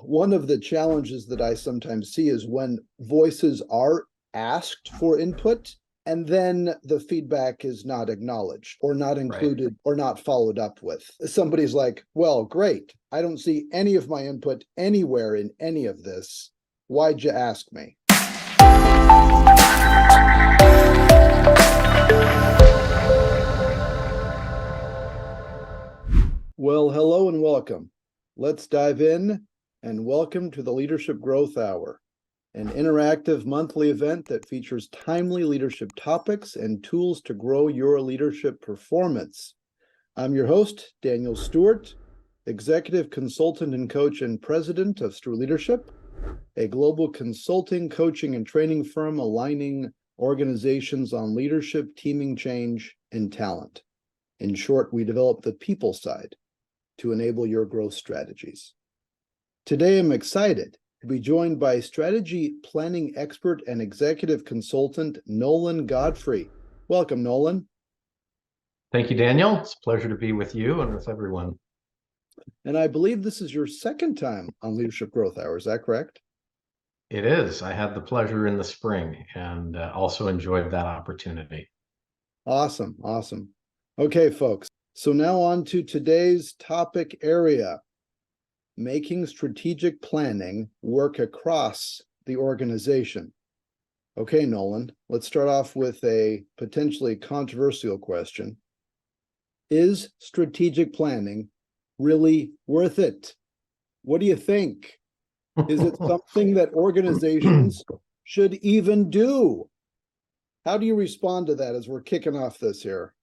One of the challenges that I sometimes see is when voices are asked for input and then the feedback is not acknowledged or not included or not followed up with. Somebody's like, well, great. I don't see any of my input anywhere in any of this. Why'd you ask me? Well, hello and welcome. Let's dive in and welcome to the Leadership Growth Hour, an interactive monthly event that features timely leadership topics and tools to grow your leadership performance. I'm your host, Daniel Stewart, executive consultant and coach and president of Stewart Leadership, a global consulting, coaching, and training firm aligning organizations on leadership, teaming change, and talent. In short, we develop the people side to enable your growth strategies. Today, I'm excited to be joined by strategy planning expert and executive consultant, Nolan Godfrey. Welcome, Nolan. Thank you, Daniel. It's a pleasure to be with you and with everyone. And I believe this is your second time on Leadership Growth Hour. Is that correct? It is. I had the pleasure in the spring and also enjoyed that opportunity. Awesome. Awesome. Okay, folks. So now on to today's topic area, making strategic planning work across the organization. Okay, Nolan, let's start off with a potentially controversial question. Is strategic planning really worth it? What do you think? Is it something that organizations should even do? How do you respond to that as we're kicking off this here?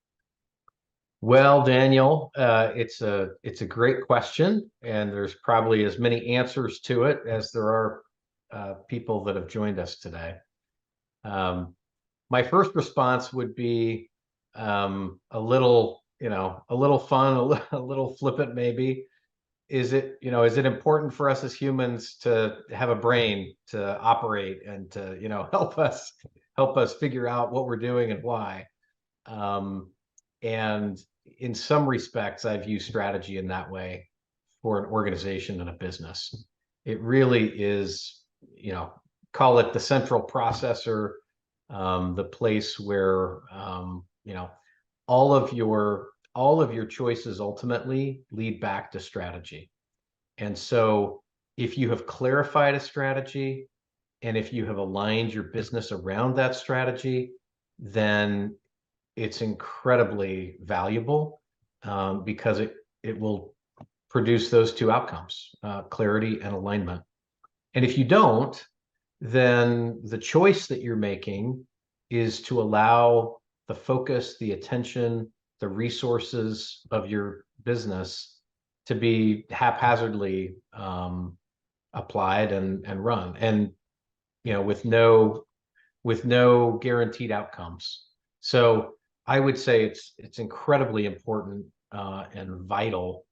Well, Daniel, it's a great question, and there's probably as many answers to it as there are people that have joined us today. My first response would be a little fun, a little flippant, maybe. Is it important for us as humans to have a brain to operate and to, help us figure out what we're doing and why? And in some respects, I view strategy in that way for an organization and a business. It really is, call it the central processor, the place where, all of your choices ultimately lead back to strategy. And so if you have clarified a strategy and if you have aligned your business around that strategy, then it's incredibly valuable because it will produce those two outcomes, clarity and alignment. And if you don't, then the choice that you're making is to allow the focus, the attention, the resources of your business to be haphazardly applied and run, and with no guaranteed outcomes. So I would say it's incredibly important and vital,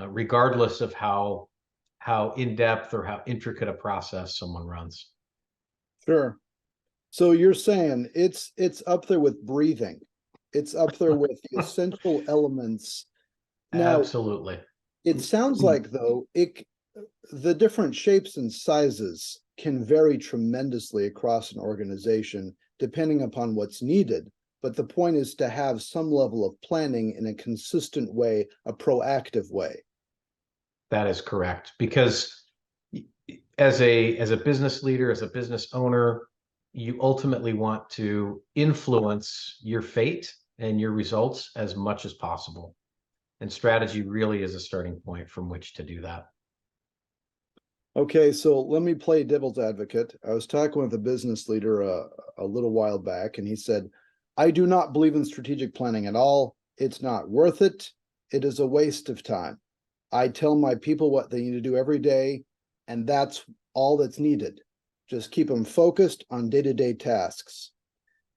regardless of how in-depth or how intricate a process someone runs. Sure. So you're saying it's up there with breathing. It's up there with the essential elements. Now, absolutely. It sounds like, though, the different shapes and sizes can vary tremendously across an organization depending upon what's needed. But the point is to have some level of planning in a consistent way, a proactive way. That is correct. Because as a business leader, as a business owner, you ultimately want to influence your fate and your results as much as possible. And strategy really is a starting point from which to do that. Okay, so let me play devil's advocate. I was talking with a business leader a little while back, and he said, I do not believe in strategic planning at all. It's not worth it. It is a waste of time. I tell my people what they need to do every day, and that's all that's needed. Just keep them focused on day-to-day tasks.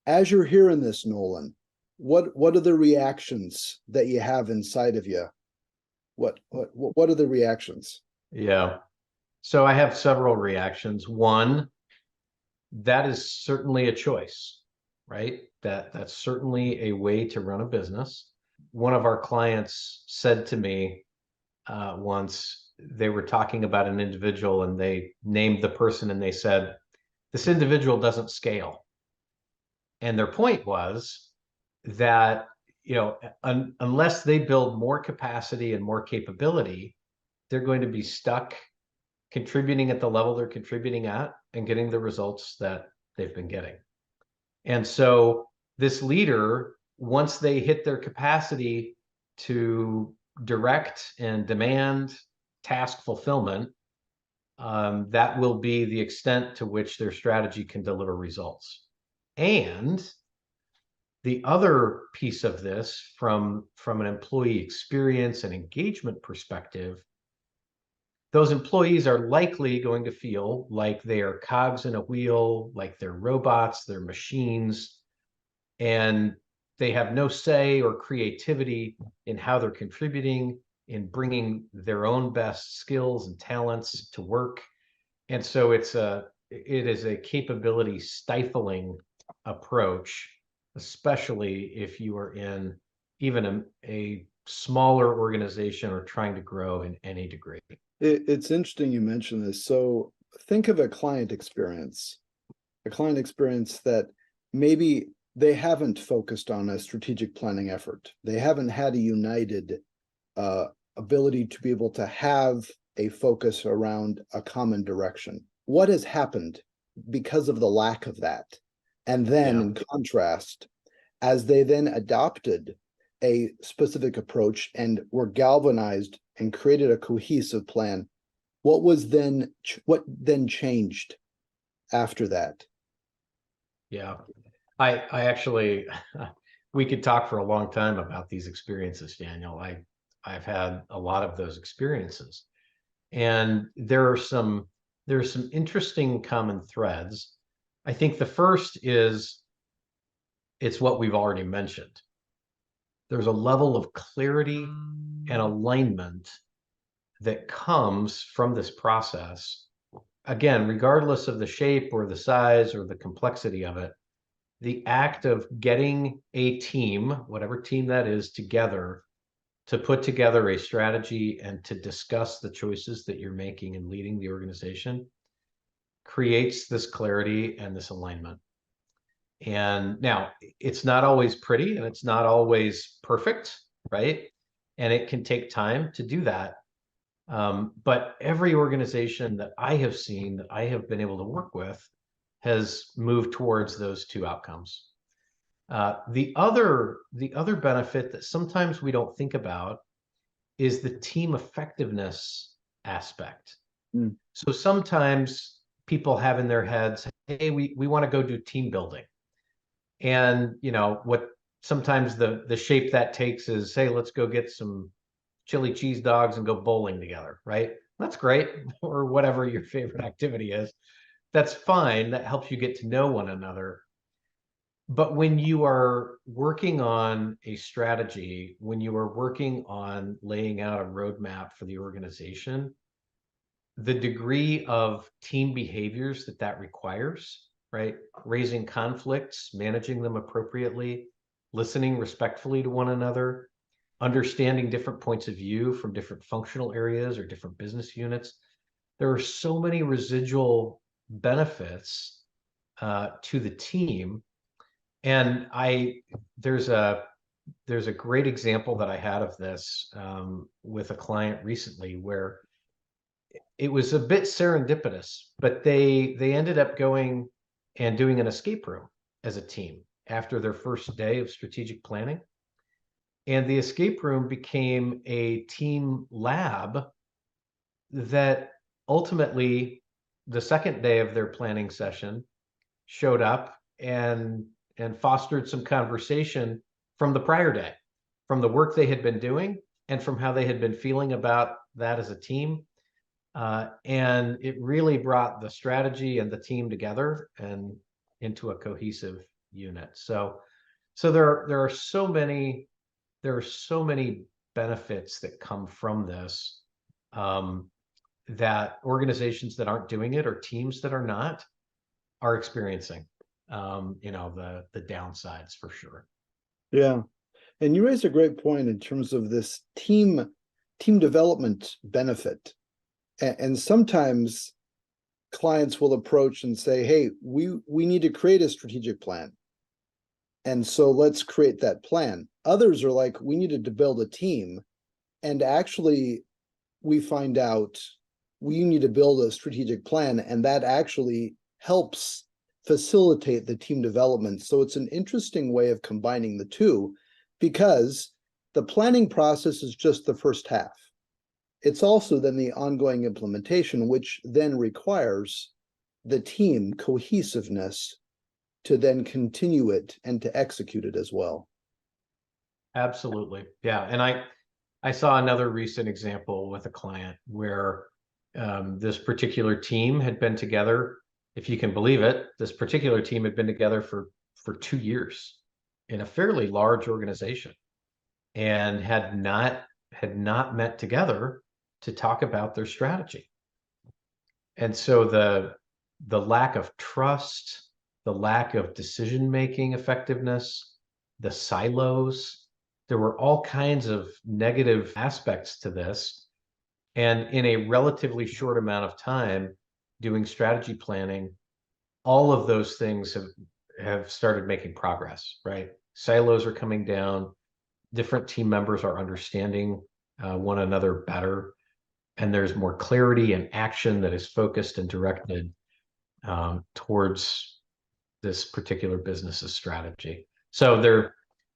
As you're hearing this, Nolan, what are the reactions that you have inside of you? What are the reactions? Yeah. So I have several reactions. One, that is certainly a choice, right? That's certainly a way to run a business. One of our clients said to me once, they were talking about an individual and they named the person and they said, this individual doesn't scale. And their point was that, unless they build more capacity and more capability, they're going to be stuck contributing at the level they're contributing at and getting the results that they've been getting. And so this leader, once they hit their capacity to direct and demand task fulfillment, that will be the extent to which their strategy can deliver results. And the other piece of this from an employee experience and engagement perspective, those employees are likely going to feel like they are cogs in a wheel, like they're robots, they're machines, and they have no say or creativity in how they're contributing, in bringing their own best skills and talents to work. And so it is a capability stifling approach, especially if you are in even a smaller organization or trying to grow in any degree. It's interesting you mentioned this. So think of a client experience that maybe they haven't focused on a strategic planning effort. They haven't had a united ability to be able to have a focus around a common direction. What has happened because of the lack of that? And then in contrast, as they then adopted a specific approach and were galvanized and created a cohesive plan, what then changed after that? Yeah, I actually, we could talk for a long time about these experiences, Daniel. I've had a lot of those experiences, and there are some interesting common threads. I think the first is, it's what we've already mentioned. There's a level of clarity and alignment that comes from this process. Again, regardless of the shape or the size or the complexity of it, the act of getting a team, whatever team that is, together to put together a strategy and to discuss the choices that you're making and leading the organization creates this clarity and this alignment. And now it's not always pretty and it's not always perfect, right? And it can take time to do that. But every organization that I have seen, that I have been able to work with, has moved towards those two outcomes. The other benefit that sometimes we don't think about is the team effectiveness aspect. Mm. So sometimes people have in their heads, hey, we want to go do team building. And what sometimes the shape that takes is, hey, let's go get some chili cheese dogs and go bowling together, right? That's great. Or whatever your favorite activity is. That's fine. That helps you get to know one another. But when you are working on a strategy, when you are working on laying out a roadmap for the organization, the degree of team behaviors that requires, right? Raising conflicts, managing them appropriately, listening respectfully to one another, understanding different points of view from different functional areas or different business units. There are so many residual benefits to the team. And there's a great example that I had of this with a client recently, where it was a bit serendipitous, but they ended up going and doing an escape room as a team after their first day of strategic planning. And the escape room became a team lab that ultimately, the second day of their planning session, showed up and fostered some conversation from the prior day, from the work they had been doing and from how they had been feeling about that as a team. And it really brought the strategy and the team together and into a cohesive unit. So there are so many benefits that come from this, that organizations that aren't doing it or teams that are not are experiencing. The downsides for sure. Yeah. And you raised a great point in terms of this team development benefit And sometimes clients will approach and say, hey, we need to create a strategic plan. And so let's create that plan. Others are like, we needed to build a team. And actually, we find out we need to build a strategic plan, and that actually helps facilitate the team development. So it's an interesting way of combining the two, because the planning process is just the first half. It's also then the ongoing implementation, which then requires the team cohesiveness to then continue it and to execute it as well. Absolutely. Yeah. And I saw another recent example with a client where this particular team had been together. If you can believe it, this particular team had been together for 2 years in a fairly large organization, and had not met together to talk about their strategy. And so the lack of trust, the lack of decision-making effectiveness, the silos, there were all kinds of negative aspects to this. And in a relatively short amount of time doing strategy planning, all of those things have started making progress, right? Silos are coming down, different team members are understanding one another better, and there's more clarity and action that is focused and directed towards this particular business's strategy. So there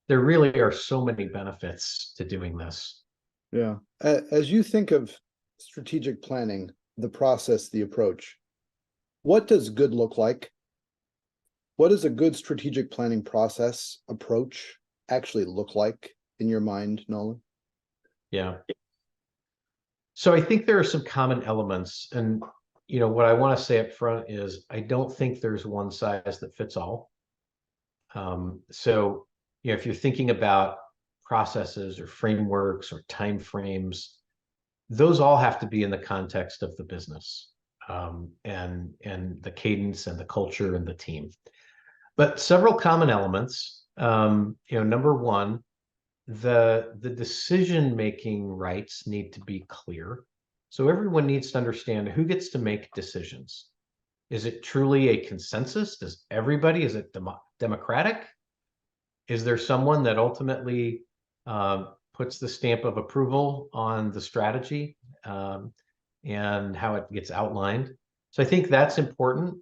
really are so many benefits to doing this. Yeah. As you think of strategic planning, the process, the approach, what does good look like? What does a good strategic planning process approach actually look like in your mind, Nolan? Yeah. So I think there are some common elements, and what I want to say up front is I don't think there's one size that fits all. So if you're thinking about processes or frameworks or time frames, those all have to be in the context of the business, and the cadence and the culture and the team. But several common elements. Number one, the decision-making rights need to be clear. So everyone needs to understand who gets to make decisions. Is it truly a consensus? Is it democratic? Is there someone that ultimately puts the stamp of approval on the strategy and how it gets outlined? So I think that's important.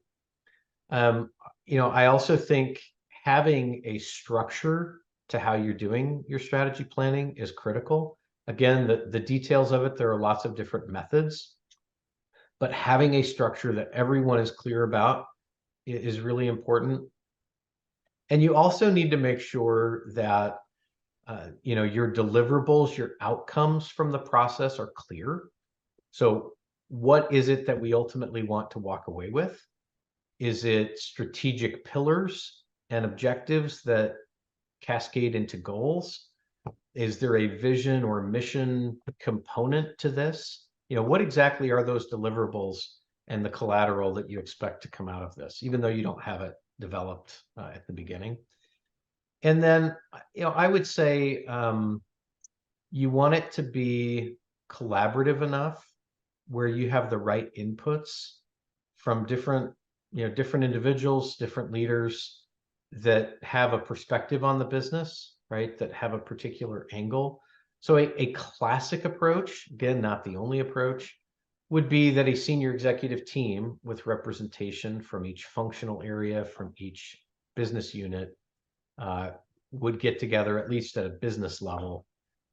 I also think having a structure to how you're doing your strategy planning is critical. Again, the details of it, there are lots of different methods, but having a structure that everyone is clear about is really important. And you also need to make sure that your deliverables, your outcomes from the process are clear. So what is it that we ultimately want to walk away with? Is it strategic pillars and objectives that cascade into goals? Is there a vision or mission component to this? What exactly are those deliverables and the collateral that you expect to come out of this, even though you don't have it developed at the beginning? And then, I would say you want it to be collaborative enough where you have the right inputs from different individuals, different leaders that have a perspective on the business, right? That have a particular angle. So a classic approach, again, not the only approach, would be that a senior executive team with representation from each functional area, from each business unit, would get together, at least at a business level,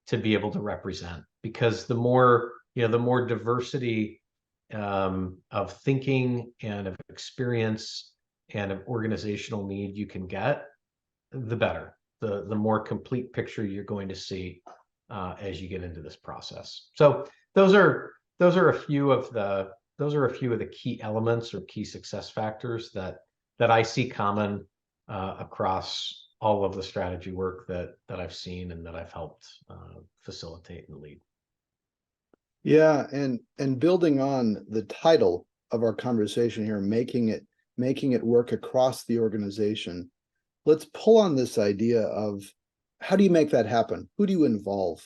to be able to represent. Because the more diversity of thinking and of experience and of organizational need you can get, the better. The more complete picture you're going to see as you get into this process. So those are a few of the key elements or key success factors that I see common across all of the strategy work that I've seen and that I've helped facilitate and lead. Yeah, and building on the title of our conversation here, making it work across the organization, let's pull on this idea of how do you make that happen? Who do you involve?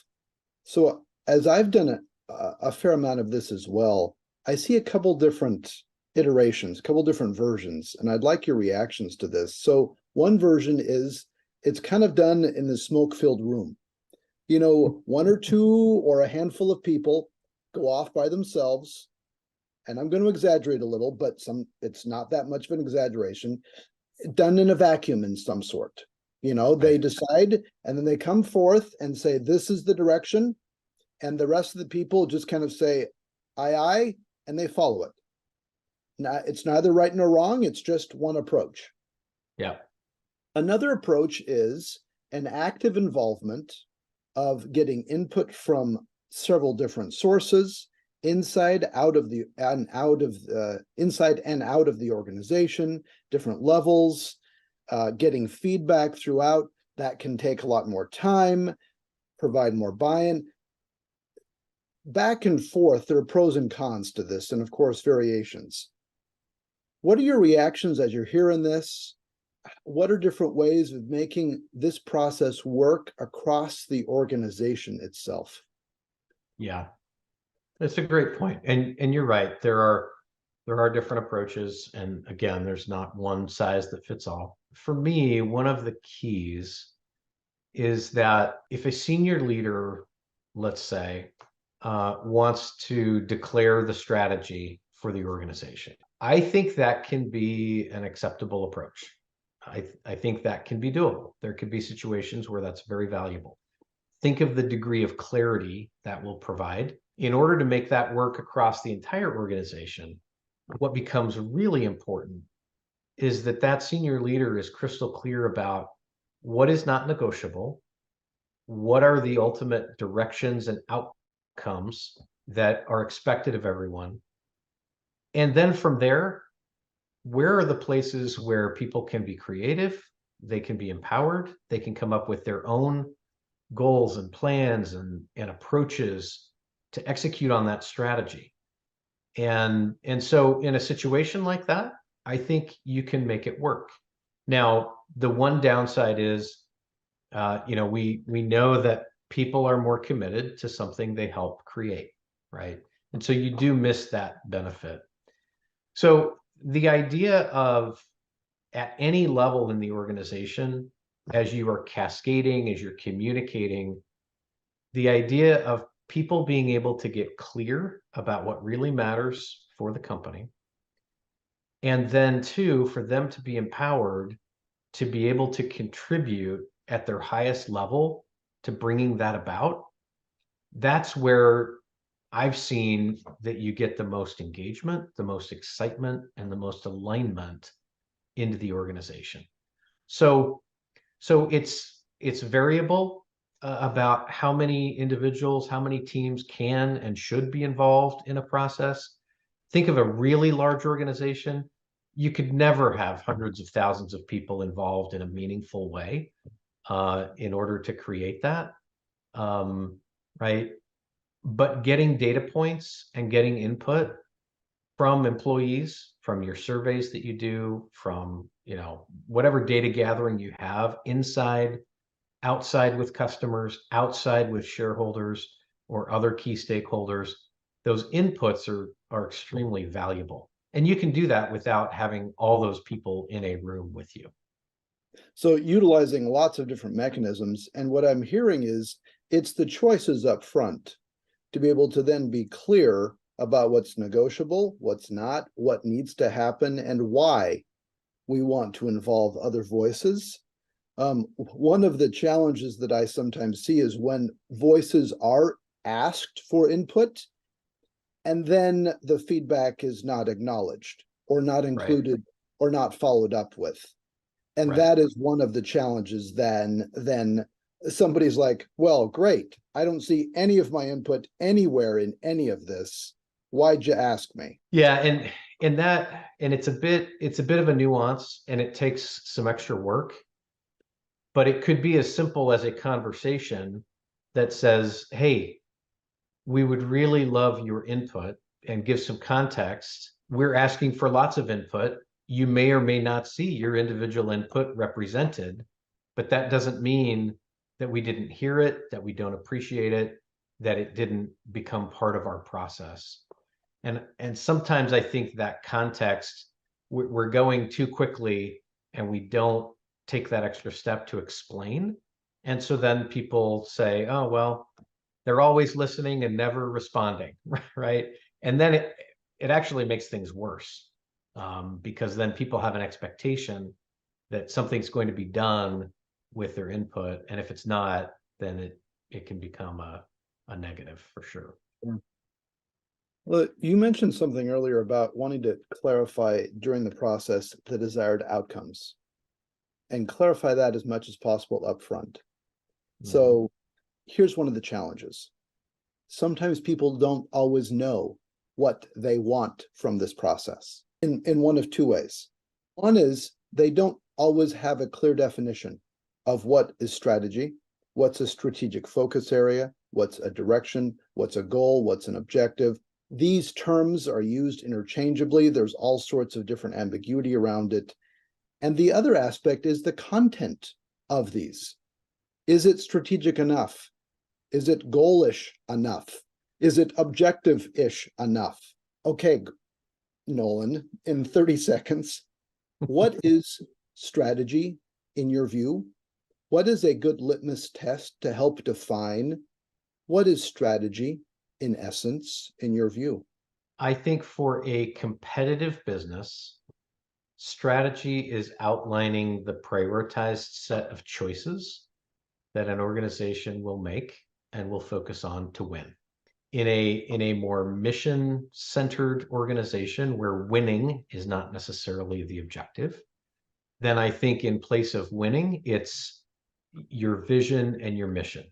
So as I've done a fair amount of this as well, I see a couple different iterations, a couple different versions, and I'd like your reactions to this. So one version is it's kind of done in the smoke-filled room. You know, one or two or a handful of people go off by themselves, and I'm going to exaggerate a little, but it's not that much of an exaggeration, done in a vacuum in some sort. You know, they decide and then they come forth and say, this is the direction. And the rest of the people just kind of say, aye, aye, and they follow it. Now, it's neither right nor wrong. It's just one approach. Yeah. Another approach is an active involvement of getting input from several different sources, inside and out of the organization, different levels, getting feedback throughout. That can take a lot more time, provide more buy-in. Back and forth, there are pros and cons to this, and of course, variations. What are your reactions as you're hearing this? What are different ways of making this process work across the organization itself? Yeah, that's a great point. And you're right. There are different approaches. And again, there's not one size that fits all. For me, one of the keys is that if a senior leader, let's say, wants to declare the strategy for the organization, I think that can be an acceptable approach. I think that can be doable. There could be situations where that's very valuable. Think of the degree of clarity that will provide. In order to make that work across the entire organization, what becomes really important is that that senior leader is crystal clear about what is not negotiable, what are the ultimate directions and outcomes that are expected of everyone. And then from there, where are the places where people can be creative, they can be empowered, they can come up with their own goals and plans and approaches to execute on that strategy. And so in a situation like that, I think you can make it work. Now, the one downside is, we know that people are more committed to something they help create, right? And so you do miss that benefit. So the idea of at any level in the organization, as you are cascading, as you're communicating, the idea of people being able to get clear about what really matters for the company. And then two, for them to be empowered to be able to contribute at their highest level to bringing that about. That's where I've seen that you get the most engagement, the most excitement, and the most alignment into the organization. So it's variable about how many individuals, how many teams can and should be involved in a process. Think of a really large organization. You could never have hundreds of thousands of people involved in a meaningful way in order to create that, right? But getting data points and getting input from employees, from your surveys that you do, from whatever data gathering you have inside, outside with customers, outside with shareholders or other key stakeholders, those inputs are extremely valuable. And you can do that without having all those people in a room with you. So utilizing lots of different mechanisms. And what I'm hearing is it's the choices up front to be able to then be clear about what's negotiable, what's not, what needs to happen, and why we want to involve other voices. One of the challenges that I sometimes see is when voices are asked for input, and then the feedback is not acknowledged or not included or not followed up with. And that is one of the challenges. Then somebody's like, well, great, I don't see any of my input anywhere in any of this. Why'd you ask me? Yeah, and it's a bit of a nuance, and it takes some extra work, but it could be as simple as a conversation that says, hey, we would really love your input, and give some context. We're asking for lots of input. You may or may not see your individual input represented, but that doesn't mean that we didn't hear it, that we don't appreciate it, that it didn't become part of our process. And sometimes I think that context, we're going too quickly and we don't take that extra step to explain. And so then people say, oh, well, they're always listening and never responding, right? And then it actually makes things worse, because then people have an expectation that something's going to be done with their input. And if it's not, then it can become a negative for sure. Well, you mentioned something earlier about wanting to clarify during the process the desired outcomes and clarify that as much as possible upfront. So here's one of the challenges. Sometimes people don't always know what they want from this process in one of two ways. One is they don't always have a clear definition of what is strategy, what's a strategic focus area, what's a direction, what's a goal, what's an objective. These terms are used interchangeably. There's all sorts of different ambiguity around it. And the other aspect is the content of these. Is it strategic enough? Is it goalish enough? Is it objective-ish enough? Okay, Nolan, in 30 seconds, what is strategy in your view? What is a good litmus test to help define what is strategy in essence, in your view? I think for a competitive business, strategy is outlining the prioritized set of choices that an organization will make and will focus on to win. In a more mission-centered organization where winning is not necessarily the objective, then I think in place of winning, it's your vision and your mission,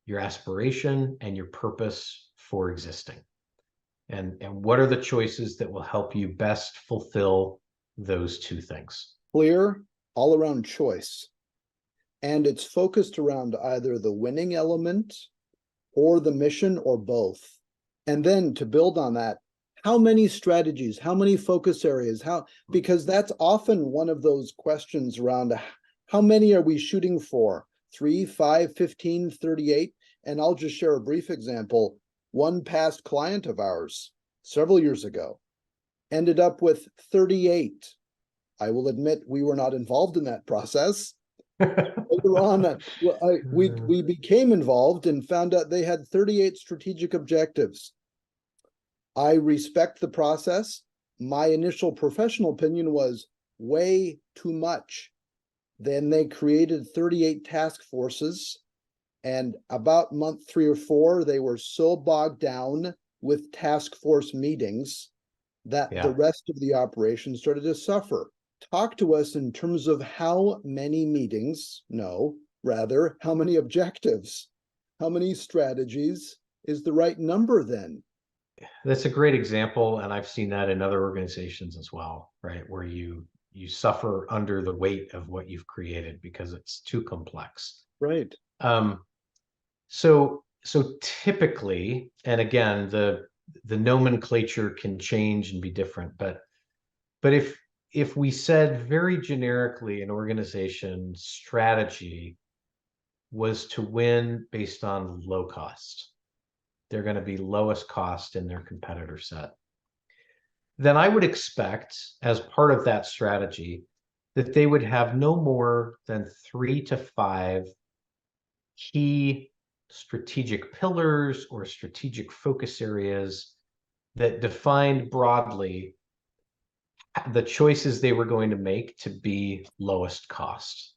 your aspiration and your purpose for existing. And what are the choices that will help you best fulfill those two things? Clear, all around choice. And it's focused around either the winning element or the mission or both. And then to build on that, how many strategies, how many focus areas, because that's often one of those questions around how many are we shooting for? 3, 5, 15, 38? And I'll just share a brief example. One past client of ours several years ago ended up with 38. I will admit we were not involved in that process. Later on, we became involved and found out they had 38 strategic objectives. I respect the process. My initial professional opinion was way too much. Then they created 38 task forces. And about month 3 or 4, they were so bogged down with task force meetings that the rest of the operation started to suffer. Talk to us in terms of how many meetings, no, rather, how many objectives, how many strategies is the right number then? That's a great example, and I've seen that in other organizations as well, right? Where you suffer under the weight of what you've created because it's too complex. Right. So typically, and again, the nomenclature can change and be different, but if we said very generically an organization strategy was to win based on low cost, they're going to be lowest cost in their competitor set, then I would expect as part of that strategy that they would have no more than 3 to 5 key strategic pillars or strategic focus areas that defined broadly the choices they were going to make to be lowest cost.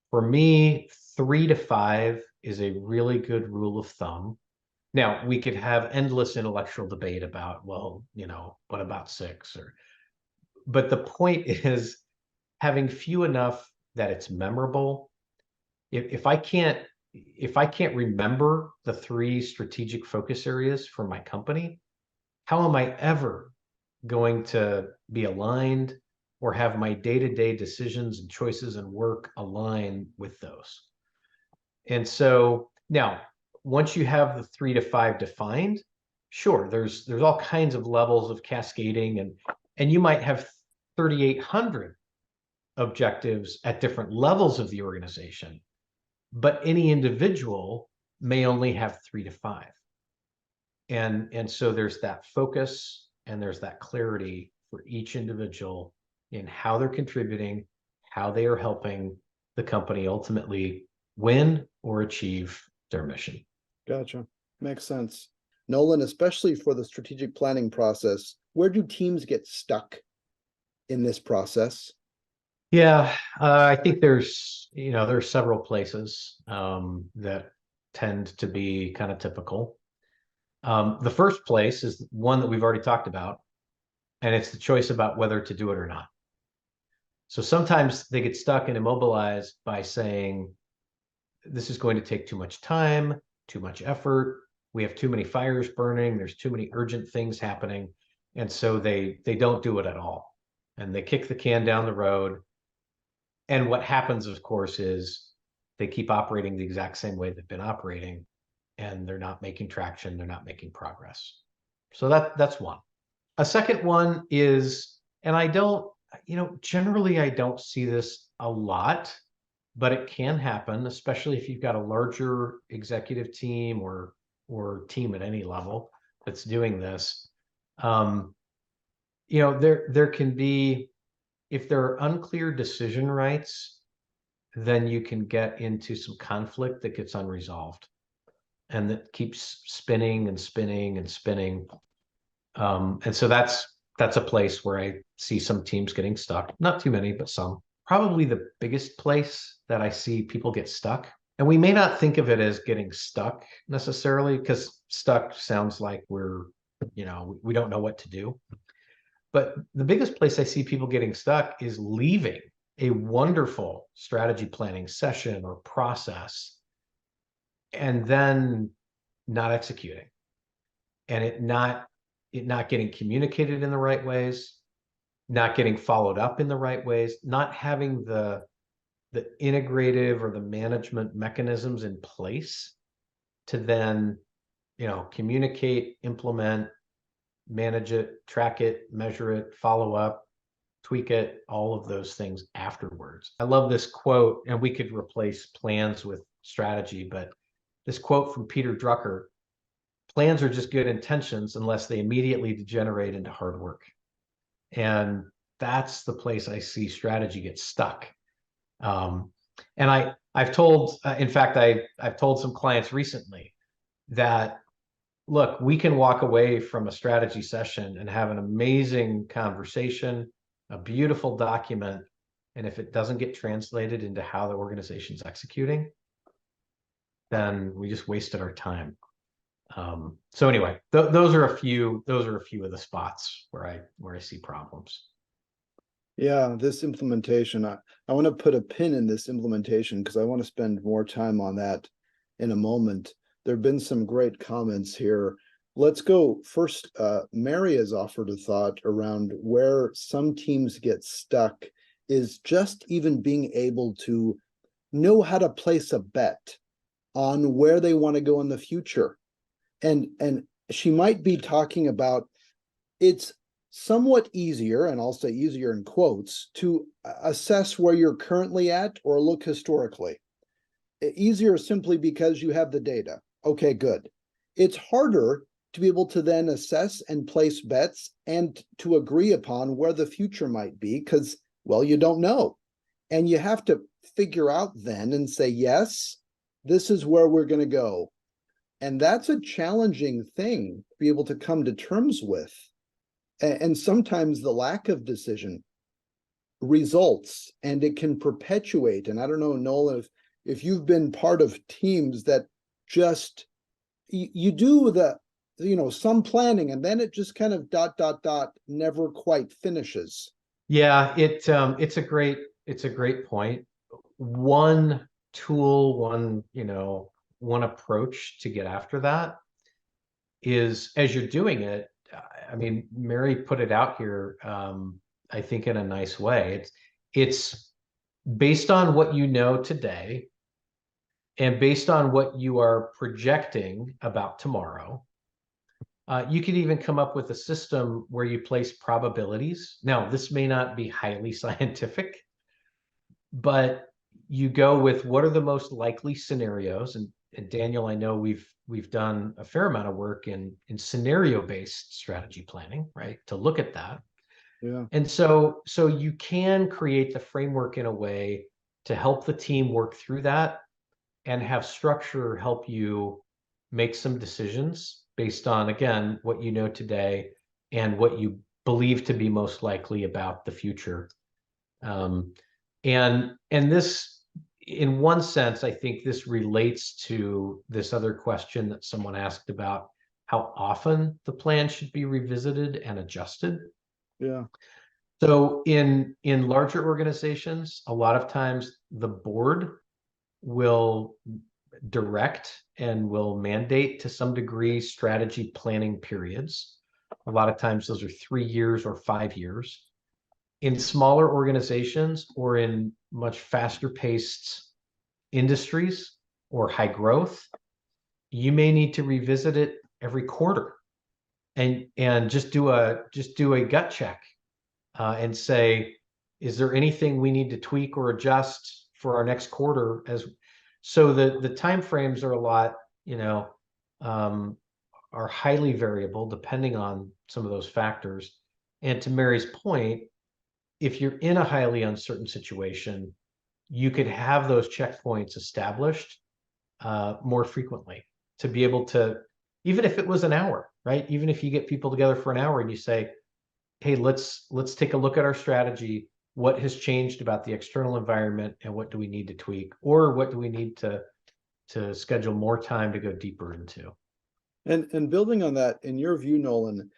For me, 3 to 5 is a really good rule of thumb. Now, we could have endless intellectual debate about, well, what about 6? But the point is having few enough that it's memorable. If I can't remember the 3 strategic focus areas for my company, how am I ever going to be aligned or have my day-to-day decisions and choices and work align with those? And so now, once you have the 3 to 5 defined, sure, there's all kinds of levels of cascading, and you might have 3,800 objectives at different levels of the organization, but any individual may only have 3 to 5. And so there's that focus, and there's that clarity for each individual in how they're contributing, how they are helping the company ultimately win or achieve their mission. Gotcha. Makes sense. Nolan, especially for the strategic planning process, where do teams get stuck in this process? Yeah, I think there's several places that tend to be kind of typical. The first place is one that we've already talked about, and it's the choice about whether to do it or not. So sometimes they get stuck and immobilized by saying, this is going to take too much time, too much effort. We have too many fires burning. There's too many urgent things happening. And so they don't do it at all. And they kick the can down the road. And what happens, of course, is they keep operating the exact same way they've been operating, and they're not making traction. They're not making progress. So that's one. A second one is, and I don't, generally I don't see this a lot, but it can happen, especially if you've got a larger executive team or team at any level that's doing this. There can be, if there are unclear decision rights, then you can get into some conflict that gets unresolved and that keeps spinning and spinning and spinning. And so that's a place where I see some teams getting stuck. Not too many, but some. Probably the biggest place that I see people get stuck, and we may not think of it as getting stuck necessarily, because stuck sounds like we don't know what to do. But the biggest place I see people getting stuck is leaving a wonderful strategy planning session or process and then not executing, and it not getting communicated in the right ways, not getting followed up in the right ways, not having the integrative or the management mechanisms in place to then, communicate, implement, manage it, track it, measure it, follow up, tweak it, all of those things afterwards. I love this quote, and we could replace plans with strategy, but this quote from Peter Drucker: plans are just good intentions unless they immediately degenerate into hard work. And that's the place I see strategy get stuck. And I've told, in fact, I've told some clients recently that, look, we can walk away from a strategy session and have an amazing conversation, a beautiful document, and if it doesn't get translated into how the organization's executing, then we just wasted our time. So anyway, those are a few of the spots where I see problems. Yeah, this implementation, I want to put a pin in this implementation because I want to spend more time on that in a moment. There have been some great comments here. Let's go first. Mary has offered a thought around where some teams get stuck is just even being able to know how to place a bet on where they want to go in the future. And she might be talking about, it's somewhat easier, and I'll say easier in quotes, to assess where you're currently at or look historically. Easier simply because you have the data. Okay, good. It's harder to be able to then assess and place bets and to agree upon where the future might be because, well, you don't know. And you have to figure out then and say, yes, this is where we're going to go. And that's a challenging thing to be able to come to terms with. And sometimes the lack of decision results and it can perpetuate. And I don't know, Nolan, if you've been part of teams that just, you do some planning and then it just kind of ... never quite finishes. Yeah, it's a great point. One tool, one approach to get after that is, as you're doing it, I mean, Mary put it out here, I think in a nice way. It's based on what you know today and based on what you are projecting about tomorrow. You could even come up with a system where you place probabilities. Now, this may not be highly scientific, but you go with what are the most likely scenarios, and Daniel, I know we've done a fair amount of work in scenario-based strategy planning, right? To look at that. Yeah. And so you can create the framework in a way to help the team work through that and have structure help you make some decisions based on, again, what you know today and what you believe to be most likely about the future. And this, in one sense, I think this relates to this other question that someone asked about how often the plan should be revisited and adjusted. Yeah. So in larger organizations, a lot of times the board will direct and will mandate to some degree strategy planning periods. A lot of times those are 3 years or 5 years. In smaller organizations or in much faster paced industries or high growth, you may need to revisit it every quarter and just do a gut check and say, is there anything we need to tweak or adjust for our next quarter? As so the time frames are a lot, are highly variable depending on some of those factors. And to Mary's point, if you're in a highly uncertain situation, you could have those checkpoints established more frequently to be able to, even if it was an hour, right? Even if you get people together for an hour and you say, hey, let's take a look at our strategy. What has changed about the external environment and what do we need to tweak, or what do we need to schedule more time to go deeper into? And building on that, in your view, Nolan,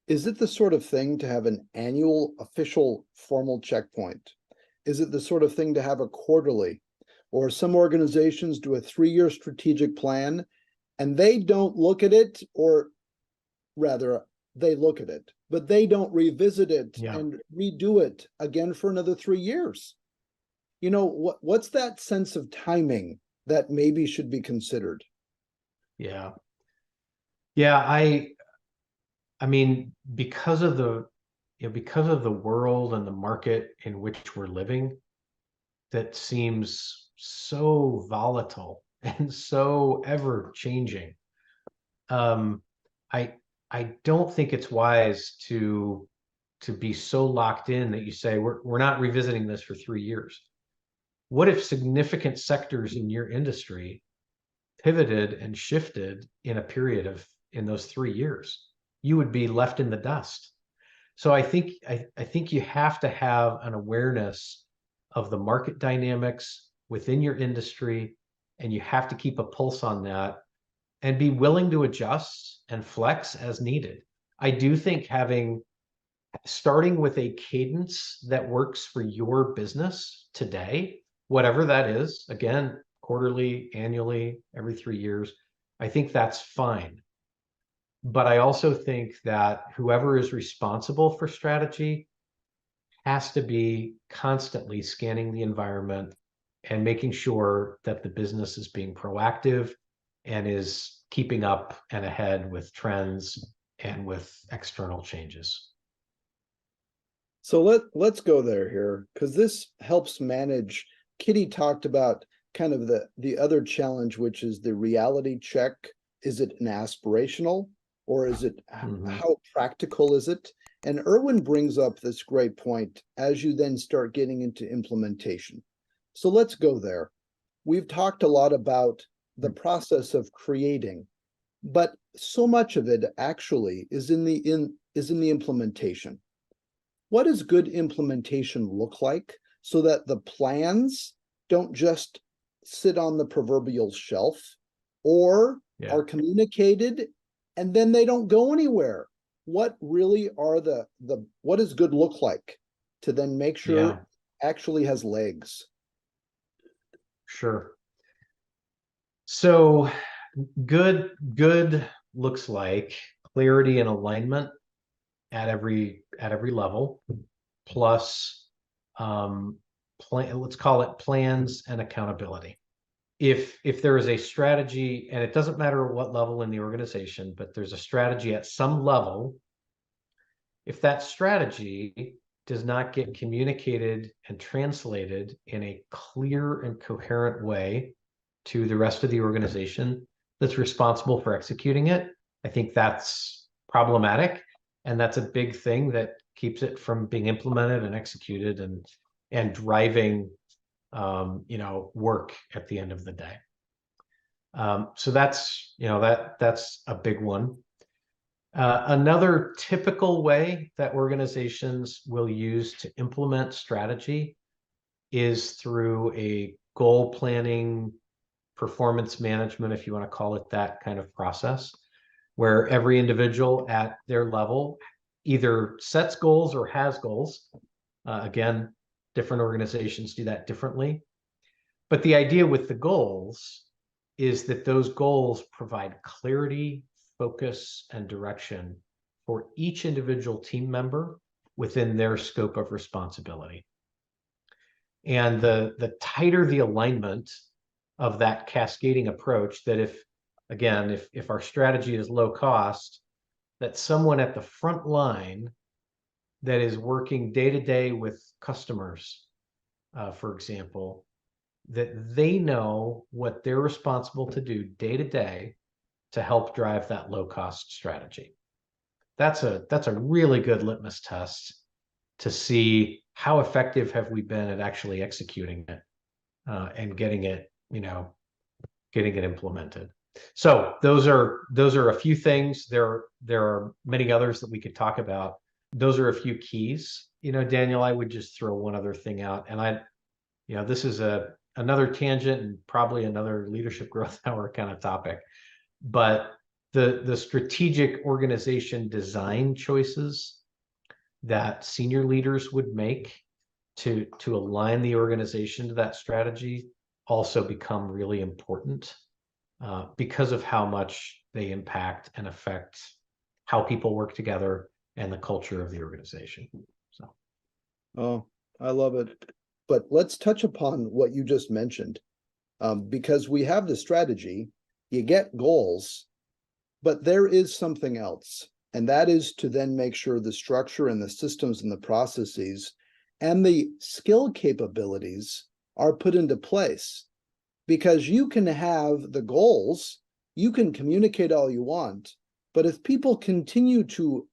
is it the sort of thing to have an annual official formal checkpoint? Is it the sort of thing to have a quarterly? Or some organizations do a 3-year strategic plan and they don't look at it, or rather, they look at it, but they don't revisit it and redo it again for another 3 years. What's that sense of timing that maybe should be considered? Yeah. I mean, because of the world and the market in which we're living, that seems so volatile and so ever changing. I don't think it's wise to be so locked in that you say we're not revisiting this for 3 years. What if significant sectors in your industry pivoted and shifted in a period of in those 3 years? You would be left in the dust. So I think you have to have an awareness of the market dynamics within your industry, and you have to keep a pulse on that and be willing to adjust and flex as needed. I do think starting with a cadence that works for your business today, whatever that is, again, quarterly, annually, every 3 years, I think that's fine. But I also think that whoever is responsible for strategy has to be constantly scanning the environment and making sure that the business is being proactive and is keeping up and ahead with trends and with external changes. So let's go there here, because this helps manage. Kitty talked about kind of the other challenge, which is the reality check. Is it an aspirational, or is it how practical is it? And Erwin brings up this great point as you then start getting into implementation. So let's go there. We've talked a lot about the process of creating, but so much of it actually is in the implementation. What does good implementation look like so that the plans don't just sit on the proverbial shelf or are communicated and then they don't go anywhere? What really are what does good look like to then make sure it actually has legs? Sure. So good looks like clarity and alignment at every level, plus let's call it plans and accountability. If there is a strategy, and it doesn't matter what level in the organization, but there's a strategy at some level, if that strategy does not get communicated and translated in a clear and coherent way to the rest of the organization that's responsible for executing it. I think that's problematic, and that's a big thing that keeps it from being implemented and executed and driving work at the end of the day. So that's that's a big one. Another typical way that organizations will use to implement strategy is through a goal planning, performance management, if you want to call it that kind of process, where every individual at their level either sets goals or has goals. Again, different organizations do that differently. But the idea with the goals is that those goals provide clarity, focus, and direction for each individual team member within their scope of responsibility. And the tighter the alignment of that cascading approach, that if our strategy is low cost, that someone at the front line that is working day to day with customers, for example, that they know what they're responsible to do day to day to help drive that low cost strategy. That's a really good litmus test to see how effective have we been at actually executing it and getting it implemented. So those are a few things. There are many others that we could talk about. Those are a few keys. Daniel, I would just throw one other thing out, and this is another tangent and probably another leadership growth hour kind of topic, but the strategic organization design choices that senior leaders would make to align the organization to that strategy also become really important because of how much they impact and affect how people work together and the culture of the organization. So, oh, I love it. But let's touch upon what you just mentioned, because we have the strategy, you get goals, but there is something else, and that is to then make sure the structure and the systems and the processes and the skill capabilities are put into place. Because you can have the goals, you can communicate all you want, but if people continue to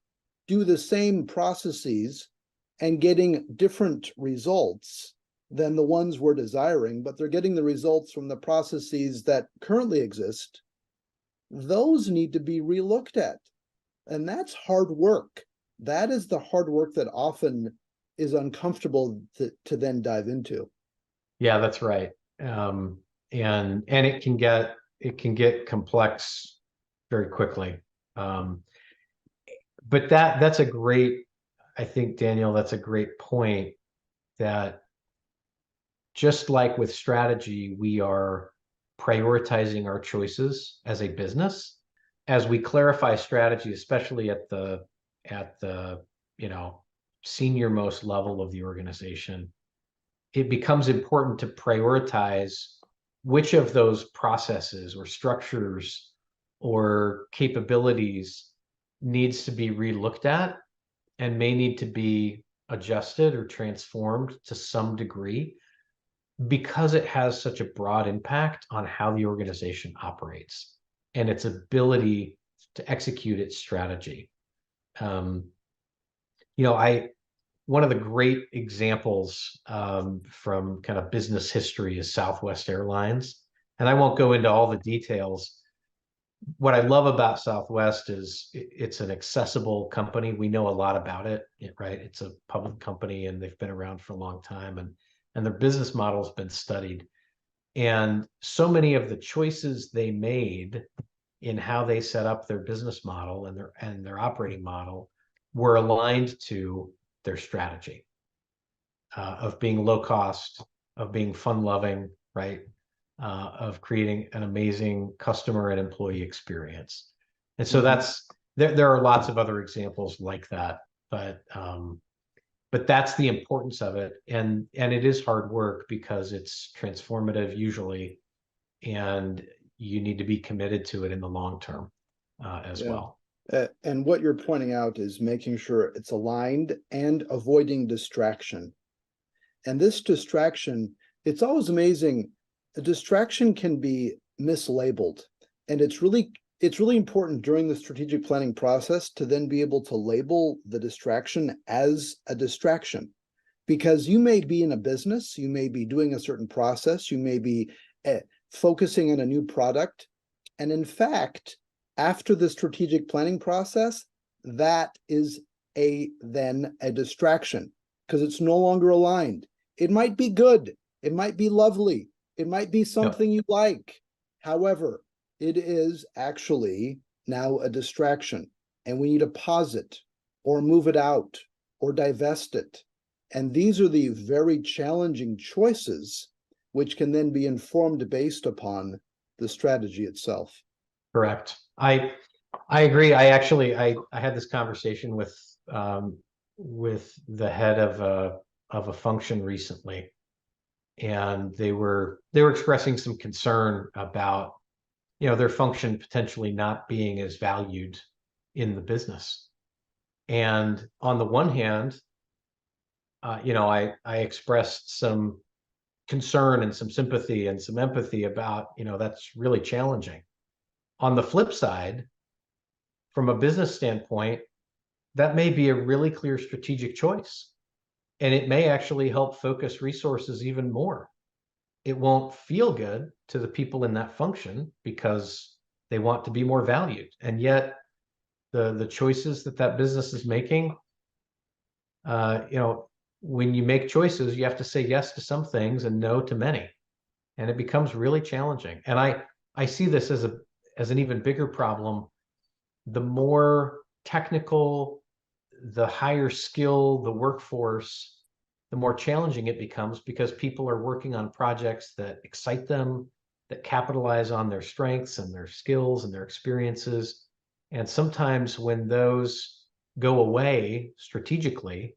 do the same processes and getting different results than the ones we're desiring, but they're getting the results from the processes that currently exist, those need to be relooked at. And that's hard work. That is the hard work that often is uncomfortable to then dive into. Yeah, that's right. And it can get complex very quickly. But that's a great, I think, Daniel, that's a great point, that just like with strategy, we are prioritizing our choices as a business. As we clarify strategy, especially at the senior most level of the organization, it becomes important to prioritize which of those processes or structures or capabilities needs to be relooked at and may need to be adjusted or transformed to some degree, because it has such a broad impact on how the organization operates and its ability to execute its strategy. One of the great examples from kind of business history is Southwest Airlines. And I won't go into all the details. What I love about Southwest is it's an accessible company. We know a lot about it, right? It's a public company and they've been around for a long time, and their business model has been studied. And so many of the choices they made in how they set up their business model and their operating model were aligned to their strategy of being low cost, of being fun loving, right? Of creating an amazing customer and employee experience. And so there are lots of other examples like that, but that's the importance of it. And it is hard work because it's transformative usually, and you need to be committed to it in the long term as well. And what you're pointing out is making sure it's aligned and avoiding distraction. And this distraction, it's always amazing a distraction can be mislabeled, and it's really important during the strategic planning process to then be able to label the distraction as a distraction, because you may be in a business, you may be doing a certain process, you may be focusing on a new product, and in fact, after the strategic planning process, that is then a distraction because it's no longer aligned. It might be good, it might be lovely, it might be something you like. However, it is actually now a distraction, and we need to pause it or move it out or divest it. And these are the very challenging choices which can then be informed based upon the strategy itself. Correct. I agree. I had this conversation with the head of a function recently, and they were expressing some concern about, you know, their function potentially not being as valued in the business. And on the one hand, you know, I expressed some concern and some sympathy and some empathy about, you know, that's really challenging. On the flip side, from a business standpoint, that may be a really clear strategic choice, and it may actually help focus resources even more. It won't feel good to the people in that function because they want to be more valued, and yet the choices that business is making, you know, when you make choices, you have to say yes to some things and no to many, and it becomes really challenging. And I see this as an even bigger problem. The more technical, the higher skill the workforce, the more challenging it becomes, because people are working on projects that excite them, that capitalize on their strengths and their skills and their experiences. And sometimes when those go away strategically,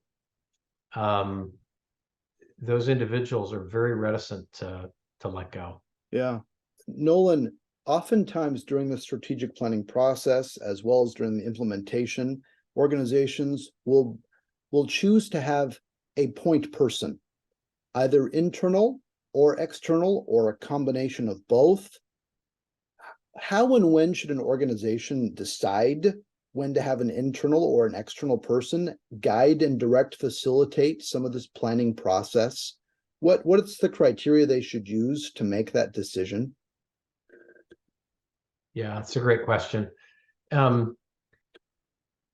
those individuals are very reticent to let go. Yeah. Nolan, oftentimes during the strategic planning process, as well as during the implementation, organizations will choose to have a point person, either internal or external, or a combination of both. How and when should an organization decide when to have an internal or an external person guide and direct, facilitate some of this planning process? What's the criteria they should use to make that decision? Yeah, it's a great question.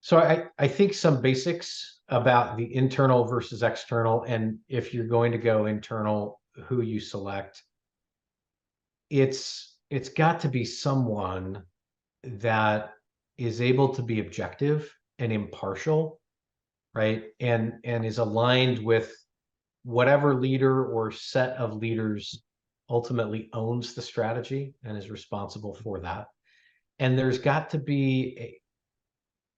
So I think some basics about the internal versus external, and if you're going to go internal, who you select. It's got to be someone that is able to be objective and impartial, right? And is aligned with whatever leader or set of leaders ultimately owns the strategy and is responsible for that. And there's got to be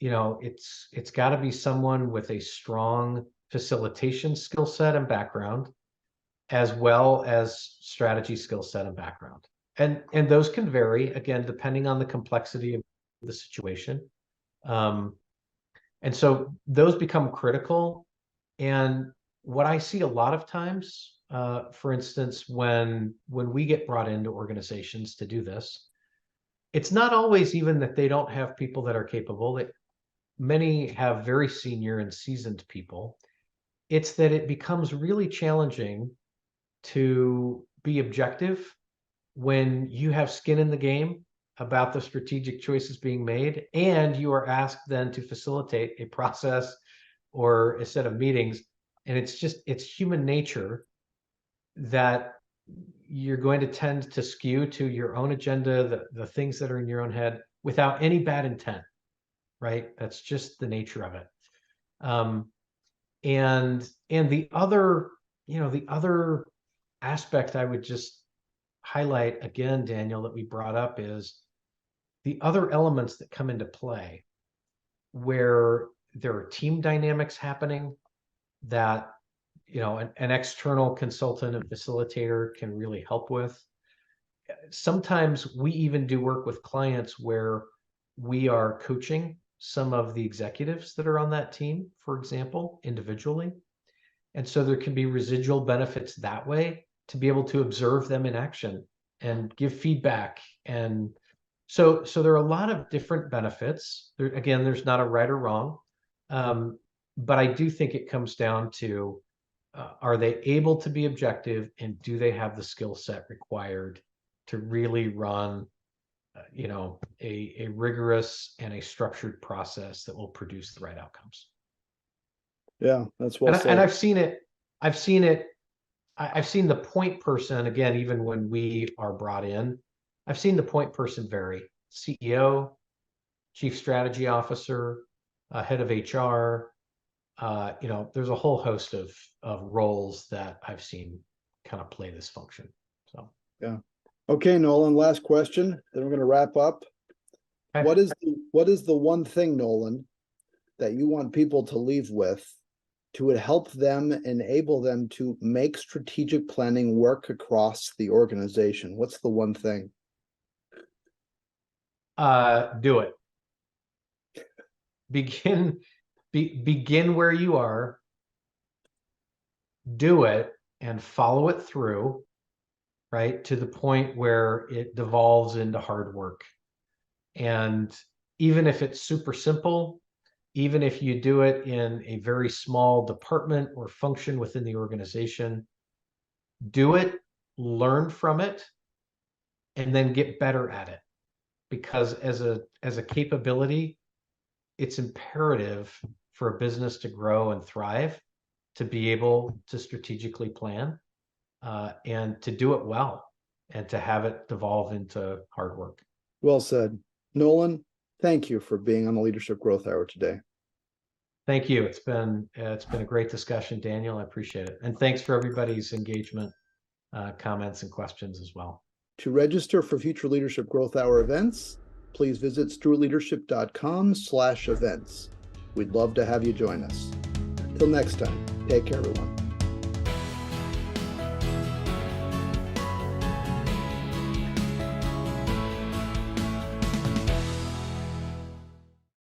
you know, it's got to be someone with a strong facilitation skill set and background, as well as strategy skill set and background. And those can vary, again, depending on the complexity of the situation. And so those become critical. And what I see a lot of times, for instance, when we get brought into organizations to do this, it's not always even that they don't have people that are capable. Many have very senior and seasoned people. It's that it becomes really challenging to be objective when you have skin in the game about the strategic choices being made, and you are asked then to facilitate a process or a set of meetings. And it's human nature that you're going to tend to skew to your own agenda, the things that are in your own head, without any bad intent, right? That's just the nature of it. And the other, you know, the other aspect I would just highlight again, Daniel, that we brought up is the other elements that come into play where there are team dynamics happening that, you know, an external consultant and facilitator can really help with. Sometimes we even do work with clients where we are coaching some of the executives that are on that team, for example, individually. And so there can be residual benefits that way. to be able to observe them in action and give feedback. And so there are a lot of different benefits. Again, there's not a right or wrong. But I do think it comes down to, are they able to be objective, and do they have the skill set required to really run, a rigorous and a structured process that will produce the right outcomes. Yeah, that's well said. And I've seen it. I've seen the point person, again, even when we are brought in, I've seen the point person vary. CEO, chief strategy officer, head of HR. There's a whole host of roles that I've seen kind of play this function. So yeah. Okay, Nolan, last question, then we're going to wrap up. okay. What is the one thing, Nolan, that you want people to leave with to help them, enable them to make strategic planning work across the organization? What's the one thing? Do it. Begin where you are, do it, and follow it through, right, to the point where it devolves into hard work. And even if it's super simple, even if you do it in a very small department or function within the organization, do it, learn from it, and then get better at it. Because as a capability, it's imperative for a business to grow and thrive, to be able to strategically plan, and to do it well, and to have it devolve into hard work. Well said. Nolan, thank you for being on the Leadership Growth Hour today. Thank you. It's been a great discussion, Daniel. I appreciate it. And thanks for everybody's engagement, comments, and questions as well. To register for future Leadership Growth Hour events, please visit stewartleadership.com/events. We'd love to have you join us. Till next time, take care, everyone.